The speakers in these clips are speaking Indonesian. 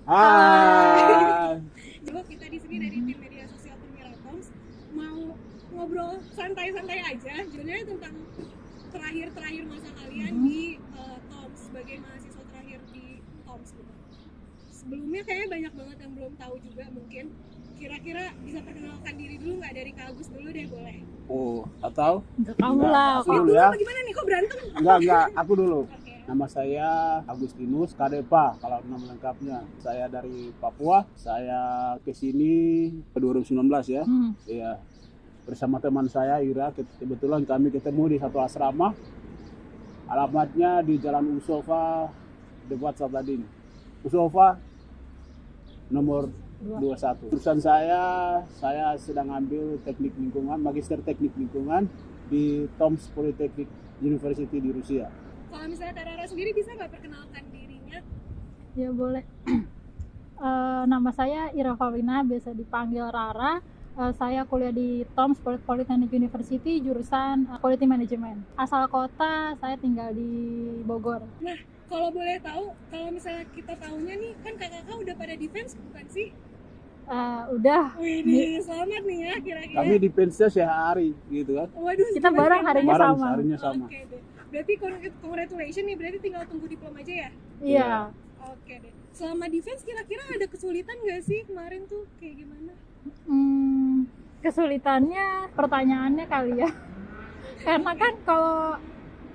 Hai. Juga kita di sini dari tim media sosial Perwira Toms mau ngobrol santai-santai aja, sebenarnya tentang terakhir masa kalian di Toms sebagai mahasiswa terakhir di Toms gitu. Sebelumnya kayaknya banyak banget yang belum tahu juga, mungkin kira-kira bisa perkenalkan diri dulu nggak, dari Kak Agus dulu deh boleh. Atau Kamu lah. aku dulu ya? Apa gimana nih, kok berantem? Enggak, aku dulu. Oke. Nama saya Agustinus Kadepa, kalau nama lengkapnya. Saya dari Papua. Saya ke sini 2019 ya. Iya. Bersama teman saya Ira, kebetulan kami ketemu di satu asrama. Alamatnya di Jalan Usofa, dekat Sabladin. Usofa nomor 21. Jurusan saya sedang ambil teknik lingkungan, magister teknik lingkungan di Tomsk Polytechnic University di Rusia. Kalau misalnya Kak Rara sendiri bisa nggak perkenalkan dirinya? Ya boleh. Nama saya Ira Fawina, biasa dipanggil Rara. Saya kuliah di Tomsk Polytechnic University, jurusan Quality Management. Asal kota, saya tinggal di Bogor. Nah, kalau boleh tahu, kalau misalnya kita tahunya nih, kan kakak-kakak udah pada defense bukan sih? Udah. Wih, selamat nih ya kira-kira. Kami di pensiun sehari gitu kan. Waduh, Kita gimana bareng ya? harinya Bareng sama. harinya sama. Oke deh. Berarti congratulations nih, berarti tinggal tunggu diploma aja ya? Iya. Oke deh. Selama defense kira-kira ada kesulitan nggak sih kemarin tuh, kayak gimana? Kesulitannya pertanyaannya kali ya. Karena kan kalau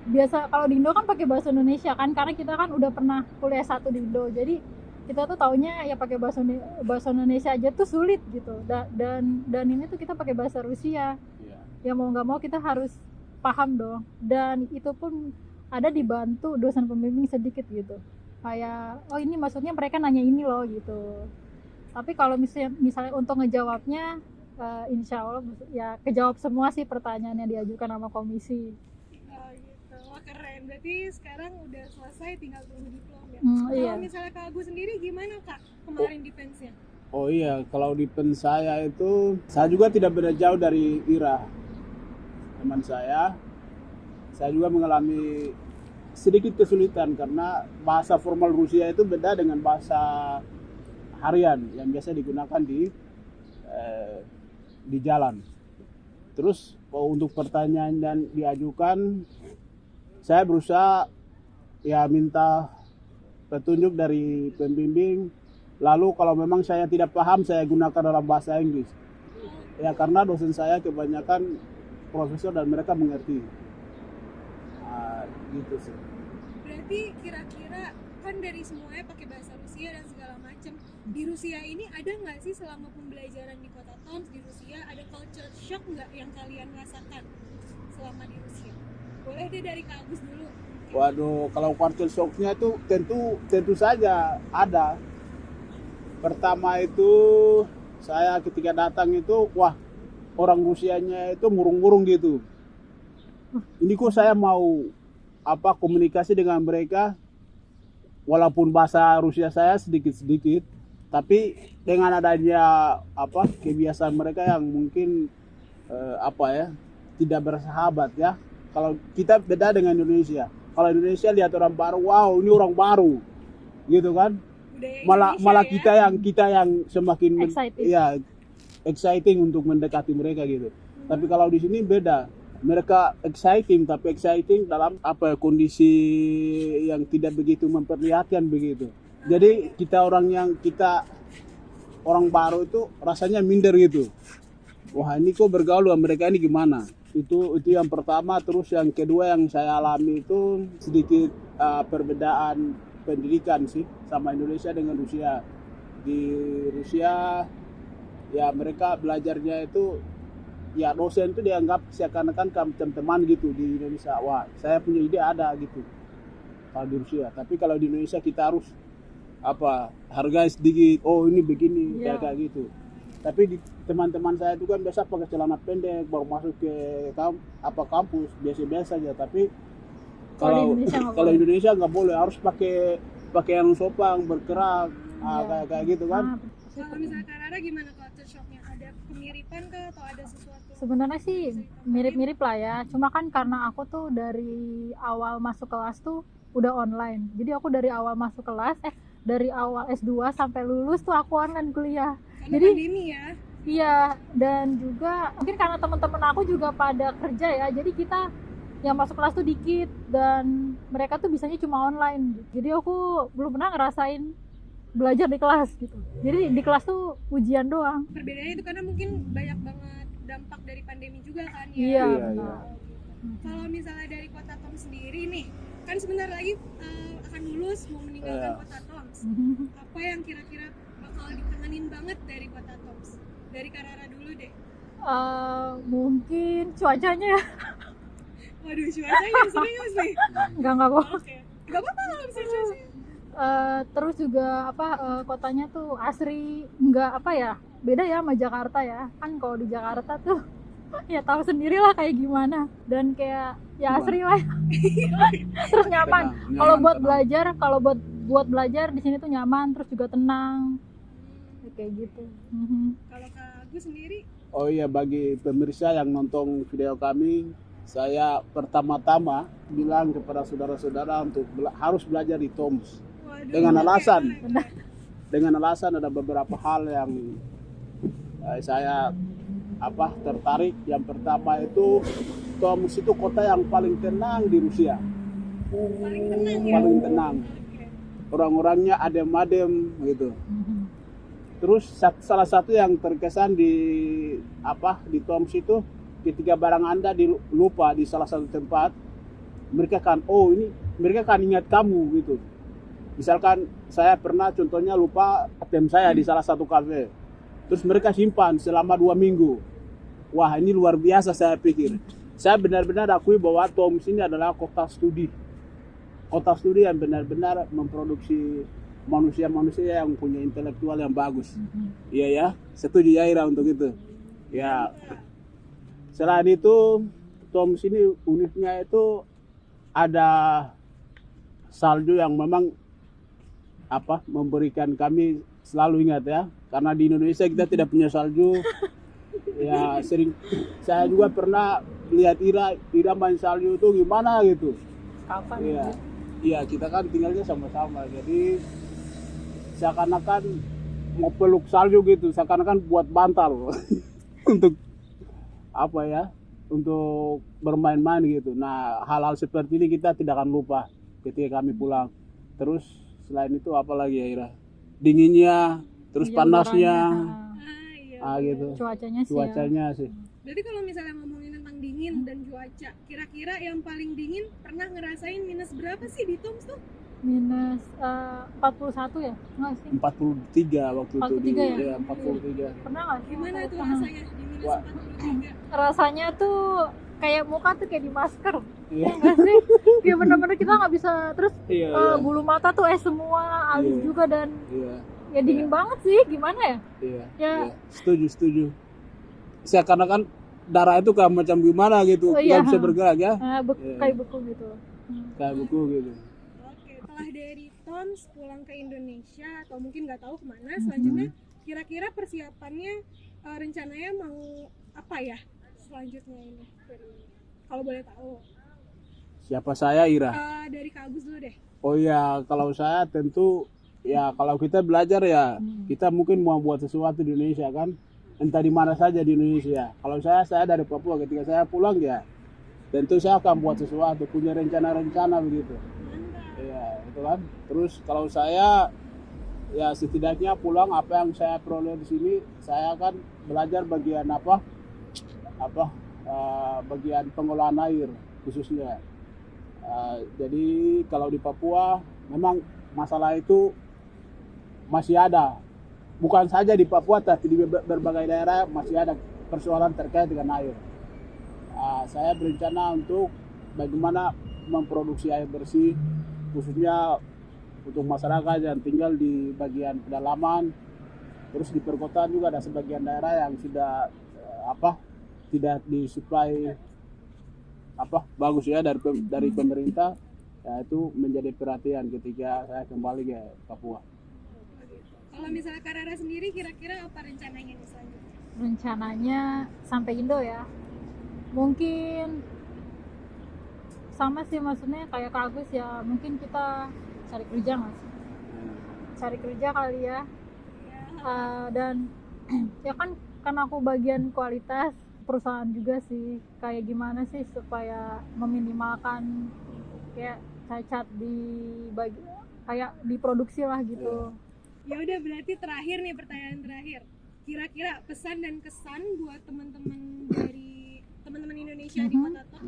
di Indo kan pakai bahasa Indonesia kan, karena kita kan udah pernah kuliah satu di Indo. Jadi kita tuh taunya ya pakai bahasa Indonesia aja tuh sulit gitu. Dan ini tuh kita pakai bahasa Rusia. Iya. Ya mau nggak mau kita harus paham dong. Dan itu pun ada dibantu dosen pembimbing sedikit gitu. Kayak ini maksudnya mereka nanya ini loh gitu. Tapi kalau misalnya untuk ngejawabnya, insya Allah ya kejawab semua sih pertanyaan yang diajukan sama komisi. Oh gitu, wah keren. Berarti sekarang udah selesai, tinggal tunggu diploma ya? Iya. Kalau misalnya Kak Agus sendiri gimana Kak kemarin defense-nya? Oh iya, kalau di pen saya itu, saya juga tidak beda jauh dari Ira, teman saya. Saya juga mengalami sedikit kesulitan karena bahasa formal Rusia itu beda dengan bahasa harian yang biasa digunakan di jalan. Terus untuk pertanyaan yang diajukan, saya berusaha ya minta petunjuk dari pembimbing. Lalu kalau memang saya tidak paham, saya gunakan dalam bahasa Inggris. Ya karena dosen saya kebanyakan profesor dan mereka mengerti. Gitu sih. Berarti kira-kira kan dari semuanya pakai bahasa Rusia dan segala macam. Di Rusia ini ada nggak sih selama pembelajaran di kota Tomsk di Rusia, ada culture shock nggak yang kalian rasakan selama di Rusia? Boleh deh dari Kak Agus dulu. Waduh, kalau culture shock-nya itu tentu saja ada. Pertama itu saya ketika datang itu, wah orang Rusianya itu murung-murung gitu. Ini kok saya mau komunikasi dengan mereka, walaupun bahasa Rusia saya sedikit-sedikit, tapi dengan adanya kebiasaan mereka yang mungkin tidak bersahabat ya. Kalau kita beda dengan Indonesia. Kalau Indonesia lihat orang baru, wow ini orang baru, gitu kan? Malah ya? kita yang semakin exciting untuk mendekati mereka gitu. Tapi kalau di sini beda. Mereka exciting dalam kondisi yang tidak begitu memperlihatkan begitu. Jadi kita orang baru itu rasanya minder gitu. Wah ini kok bergaul dengan mereka ini gimana? Itu yang pertama. Terus yang kedua yang saya alami itu sedikit perbedaan pendidikan sih sama Indonesia dengan Rusia. Di Rusia ya mereka belajarnya itu ya dosen itu dianggap seakan-akan macam teman gitu. Di Indonesia wah saya punya ide ada gitu kalau di Rusia. Tapi kalau di Indonesia kita harus harga sedikit, oh ini begini kayak gitu. Tapi di teman-teman saya itu kan biasa pakai celana pendek baru masuk ke kampus biasa-biasa aja. Tapi kalau Indonesia nggak boleh, harus pakai pakaian sopan berkerak kayak gitu kan. Kalau misalnya Kak Rara gimana culture shocknya? Ada kemiripan kah atau ada sesuatu? Sebenarnya sih mirip-mirip lah ya. Cuma kan karena aku tuh dari awal masuk kelas tuh udah online. Jadi aku dari awal masuk kelas, dari awal S2 sampai lulus tuh aku online kuliah. Karena Jadi pandemi ya. iya, dan juga mungkin karena teman-teman aku juga pada kerja ya, jadi kita yang masuk kelas tuh dikit dan mereka tuh bisanya cuma online. Jadi aku belum pernah ngerasain belajar di kelas gitu. Jadi di kelas tuh ujian doang. Perbedaannya itu karena mungkin banyak banget dampak dari pandemi juga kan ya. Iya, Iya, benar. Kalau misalnya dari Kota Tom sendiri nih, kan sebentar lagi akan lulus mau meninggalkan Iya. Kota Toms. Apa yang kira-kira bakal dikangenin banget dari Kota Toms? Dari Karara dulu deh. Mungkin cuacanya ya. Waduh, cuacanya serius nih. Enggak kok. Oke. Gak apa-apa kalau bisa cuacanya. Terus juga kotanya tuh asri, nggak apa ya, beda ya sama Jakarta ya. Kan kalau di Jakarta tuh ya tahu sendiri lah kayak gimana, dan kayak ya asri lah. Terus nyaman. Tenang, Kalau buat tenang. belajar, buat belajar di sini tuh nyaman, terus juga tenang. Ya, kayak gitu. Kalau Kak Agus sendiri, Oh iya, bagi pemirsa yang nonton video kami, saya pertama-tama bilang kepada saudara-saudara untuk harus belajar di Toms. waduh. Dengan alasan. Boleh. Dengan alasan ada beberapa hal yang saya tertarik. Yang pertama itu Toms itu kota yang paling tenang di Rusia, Paling tenang ya. paling tenang. Oke. Orang-orangnya adem-adem gitu. Terus salah satu yang terkesan di Toms itu, ketika barang Anda lupa di salah satu tempat, mereka kan ingat kamu gitu. Misalkan saya pernah contohnya lupa ATM saya di salah satu kafe, terus mereka simpan selama 2 minggu. Wah, ini luar biasa, saya pikir. Saya benar-benar akui bahwa Toms ini adalah kota studi yang benar-benar memproduksi manusia-manusia yang punya intelektual yang bagus. Iya ya, setuju ya Ira untuk itu. Ya. Selain itu, Toms ini uniknya itu ada salju yang memang memberikan kami selalu ingat ya. Karena di Indonesia kita tidak punya salju. Ya saya juga pernah lihat Ira main salju itu gimana gitu. Kapan? Iya. Iya, kita kan tinggalnya sama-sama. Jadi seakan-akan mau peluk salju gitu, seakan-akan buat bantal untuk untuk bermain-main gitu. Nah, hal-hal seperti ini kita tidak akan lupa ketika kami pulang. Terus selain itu apa lagi ya Ira? Dinginnya, terus Iya, panasnya, Ah iya. gitu. Cuacanya sih. Cuacanya sih. Berarti kalau misalnya ngomongin tentang dingin dan cuaca, kira-kira yang paling dingin pernah ngerasain minus berapa sih di Toms tuh? Minus 41 ya? Enggak sih? 43 waktu itu 43 ya? Iya, 43. Pernah nggak sih? Gimana tuh Pernah. rasanya di minus Wah. 43? Rasanya tuh kayak muka tuh kayak di masker. Iya. Enggak sih? Ya bener-bener kita nggak bisa. Terus Iya, iya. bulu mata tuh semua, alis Iya. juga, dan Iya. ya dingin banget sih. Gimana ya? Iya, Ya. iya. Setuju. Seakan-akan darah itu kayak macam gimana gitu, Oh, iya. nggak bisa bergerak ya, Iya. Kayak beku gitu. kayak buku gitu. Oke, setelah dari Toms pulang ke Indonesia atau mungkin nggak tahu kemana selanjutnya, kira-kira persiapannya rencananya mau apa ya selanjutnya ini? Kalau boleh tahu. Siapa saya Ira? Dari Kak Agus dulu deh. Oh ya, kalau saya tentu ya kalau kita belajar ya kita mungkin mau buat sesuatu di Indonesia kan, entah di mana saja di Indonesia. Kalau saya dari Papua, ketika saya pulang ya tentu saya akan buat sesuatu, punya rencana-rencana begitu. Mantap. Iya, itu kan. Terus kalau saya ya setidaknya pulang apa yang saya peroleh di sini, saya akan belajar bagian bagian pengolahan air khususnya. Jadi kalau di Papua memang masalah itu masih ada, bukan saja di Papua tapi di berbagai daerah masih ada persoalan terkait dengan air. Saya berencana untuk bagaimana memproduksi air bersih khususnya untuk masyarakat yang tinggal di bagian pedalaman. Terus di perkotaan juga ada sebagian daerah yang sudah tidak disuplai bagus ya dari pemerintah. Ya, itu menjadi perhatian ketika saya kembali ke Papua. Kalau misalnya Kak Rara sendiri, kira-kira apa rencananya nih selanjutnya? Rencananya sampai Indo ya. Mungkin sama sih, maksudnya kayak Kak Agus ya, mungkin kita cari kerja mas. cari kerja kali ya. Ya, Dan ya kan karena aku bagian kualitas perusahaan juga sih, kayak gimana sih supaya meminimalkan kayak cacat di kayak diproduksi lah gitu. ya udah berarti terakhir nih, pertanyaan terakhir. Kira-kira pesan dan kesan buat teman-teman dari teman-teman Indonesia di Kota Top.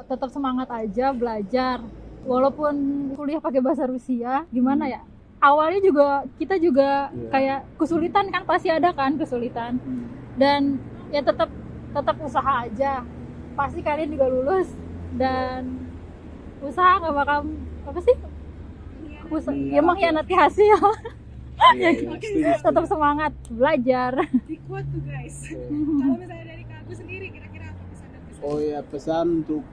Tetap semangat aja belajar, walaupun kuliah pakai bahasa Rusia, gimana ya, awalnya juga kita juga kayak kesulitan kan, pasti ada kan kesulitan, dan ya tetap usaha aja, pasti kalian juga lulus, dan usaha nggak bakal apa sih, ya mengkhianati hasil. Ya, tetap semangat belajar. Di quote tuh guys. Kalau misalnya dari Kak Agus sendiri, kira-kira apa pesan dan kesan? Oh ya, pesan untuk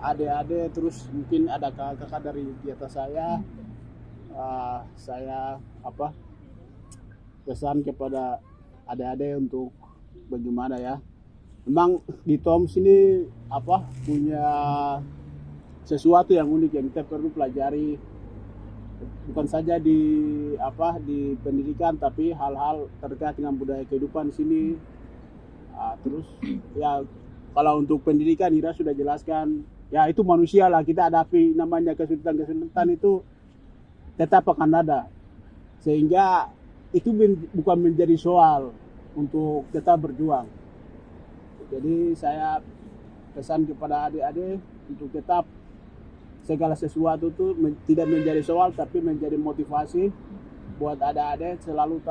adik-adik, terus mungkin ada kakak-kakak dari di atas saya. Saya pesan kepada adik-adik untuk bagaimana ya. Memang di Toms ini punya sesuatu yang unik yang kita perlu pelajari, bukan saja di pendidikan, tapi hal-hal terkait dengan budaya kehidupan di sini. Terus ya kalau untuk pendidikan Ira sudah jelaskan, ya itu manusia lah, kita hadapi namanya kesulitan itu tetap akan ada, sehingga itu bukan menjadi soal untuk tetap berjuang. Jadi saya pesan kepada adik-adik untuk tetap segala sesuatu itu tidak menjadi soal, tapi menjadi motivasi buat adik-adik selalu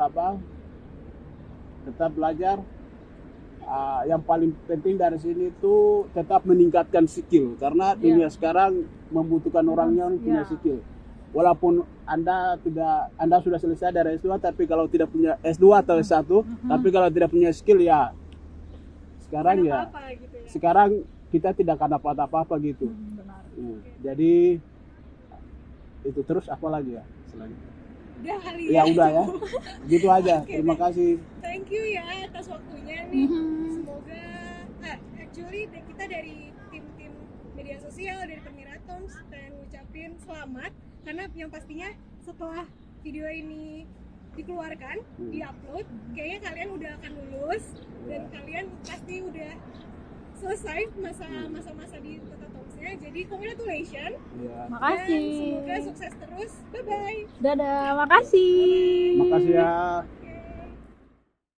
tetap belajar. Yang paling penting dari sini itu tetap meningkatkan skill, karena dunia sekarang membutuhkan orang yang punya skill. Walaupun Anda sudah selesai dari S2, tapi kalau tidak punya S2 atau S1, tapi kalau tidak punya skill ya sekarang ya, gitu ya. sekarang kita tidak akan dapat apa-apa gitu. Benar. Jadi itu, terus apa lagi ya selanjutnya? Udah kali Ya udah ya, gitu aja. Oke, Terima kasih. Thank you ya atas waktunya nih. Semoga actually kita dari tim media sosial dari Permira Toms pengen ngucapin selamat, karena yang pastinya setelah video ini dikeluarkan, diupload, kayaknya kalian udah akan lulus dan kalian pasti udah selesai masa-masa di Kota Tomsnya. Jadi congratulations. Makasih. Dan semoga sukses terus. Bye bye. Dadah, makasih. Makasih ya.